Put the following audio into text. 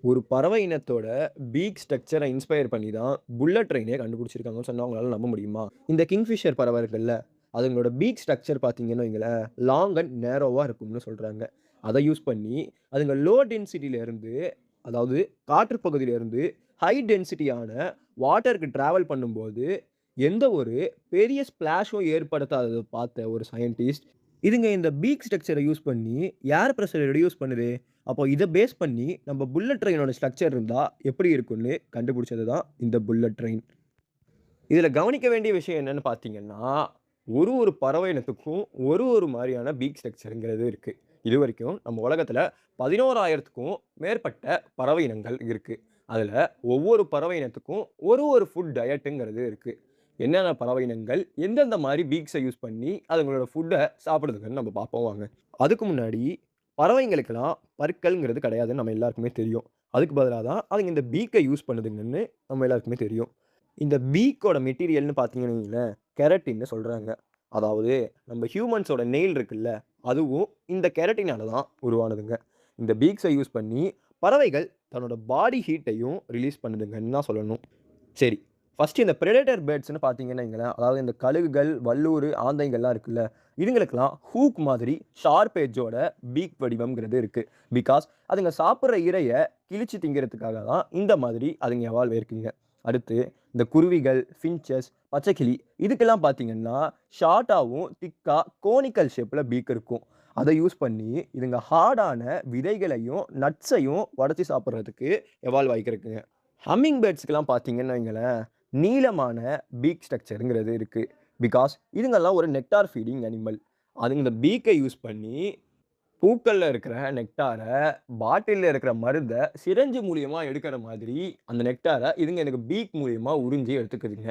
ஒரு பறவை இனத்தோட peak ஸ்ட்ரக்சர inspire பண்ணி தான் புல்லட் ட்ரெயினே கண்டுபிடிச்சிருக்காங்கன்னு சொன்னா உங்களால நம்ப முடியுமா? இந்த கிங்ஃபிஷர் பறவை இருக்குல்ல, அதுங்களோட பீக் ஸ்ட்ரக்சர் பார்த்தீங்கன்னு வைங்களேன், லாங் அண்ட் நேரோவா இருக்கும்னு சொல்றாங்க. அத யூஸ் பண்ணி அதுங்க லோ டென்சிட்டில இருந்து, அதாவது காற்று பகுதியில இருந்து ஹை டென்சிட்டியான வாட்டருக்கு டிராவல் பண்ணும்போது, எந்த ஒரு பெரிய ஸ்பிளாஷும் ஏற்படுத்தாதத பார்த்த ஒரு சயன்டிஸ்ட், இதுங்க இந்த பீக் ஸ்ட்ரக்சர யூஸ் பண்ணி ஏர் பிரஷர ரெடியூஸ் பண்ணுது. அப்போ இத பேஸ் பண்ணி நம்ம புல்லட் ட்ரெயினோட ஸ்ட்ரக்சர் இருந்தா எப்படி இருக்கும்னு கண்டுபிடிச்சது தான் இந்த புல்லட் ட்ரெயின். இதில கவனிக்க வேண்டிய விஷயம் என்னன்னு பார்த்தீங்கன்னா, ஒரு பறவை இனத்துக்கும் ஒரு மாரியான பீக் ஸ்ட்ரக்சர்ங்கிறது இருக்கு. இதுவரைக்கும் நம்ம உலகத்தில 11,000க்கும் மேற்பட்ட பறவை இனங்கள் இருக்கு. அதில ஒவ்வொரு பறவை இனத்துக்கும் ஒரு ஃபுட் டயட்டுங்கிறது இருக்கு. என்னென்ன பறவை இனங்கள் எந்தெந்த மாரி பீக்ஸ யூஸ் பண்ணி அதுங்களோட ஃபுட்ட சாப்பிடுதுங்கன்னு நம்ம பார்ப்போம் வாங்க. அதுக்கு முன்னாடி பறவைங்களுக்கெல்லாம் பற்கள்ங்கிறது கிடையாதுன்னு நம்ம எல்லாருக்குமே தெரியும். அதுக்கு பதிலா தான் அதுங்க இந்த பீக்க யூஸ் பண்ணுதுங்கன்னு நம்ம எல்லாருக்குமே தெரியும். இந்த பீக்கோட மெட்டீரியல்னு பார்த்தீங்கன்னு வைங்களேன், கெரட்டின்னு சொல்றாங்க. அதாவது நம்ம ஹியூமன்ஸோட நெயில் இருக்குல்ல, அதுவும் இந்த கெரட்டினால தான் உருவானதுங்க. இந்த பீக்ஸ யூஸ் பண்ணி பறவைகள் தன்னோட பாடி ஹீட்டையும் ரிலீஸ் பண்ணுதுங்கன்னு தான் சொல்லணும். சரி, ஃபர்ஸ்ட்டு இந்த பிரெடேட்டர் பேர்ட்ஸ்ன்னு பார்த்தீங்கன்னு வைங்களேன், அதாவது இந்த கழுகுகள், வல்லூறு, ஆந்தைங்கள்லாம் இருக்குல்ல, இதுங்களுக்கெல்லாம் ஹூக் மாதிரி ஷார்ப் எட்ஜோட பீக் வடிவம்ங்கிறது இருக்கு. பிகாஸ் அதுங்க சாப்பிடுற இரைய கிழிச்சு திங்கிறதுக்காக தான் இந்த மாதிரி அதுங்க எவால்வ் ஆயிருக்குங்க. அடுத்து இந்த குருவிகள், ஃபின்ச்சஸ், பச்சைக்கிளி இதுக்கெல்லாம் பார்த்தீங்கன்னா, ஷார்ட்டாவும், திக்கா கோனிக்கல் ஷேப்ல பீக் இருக்கும். அத யூஸ் பண்ணி இதுங்க ஹார்டான விதைகளையும், நட்ஸையும் உடைச்சு சாப்பிடுறதுக்கு எவால்வ் ஆயிக்கிருக்குங்க. ஹம்மிங் பேர்ட்ஸ்க்குலாம் பார்த்தீங்கன்னு வைங்களேன், நீளமான பீக் ஸ்ட்ரக்சர்ங்கிறது இருக்கு. பிகாஸ் இதுங்கெல்லாம் ஒரு நெக்டார் ஃபீடிங் அனிமல். அதுங்க இந்த பீக்க யூஸ் பண்ணி பூக்கள்ல இருக்கிற நெக்டார, பாட்டில்ல இருக்கிற மருந்த சிரஞ்சு மூலியமா எடுக்கிற மாதிரி, அந்த நெக்டார இதுங்க எனக்கு பீக் மூலியமா உறிஞ்சி எடுத்துக்குதுங்க.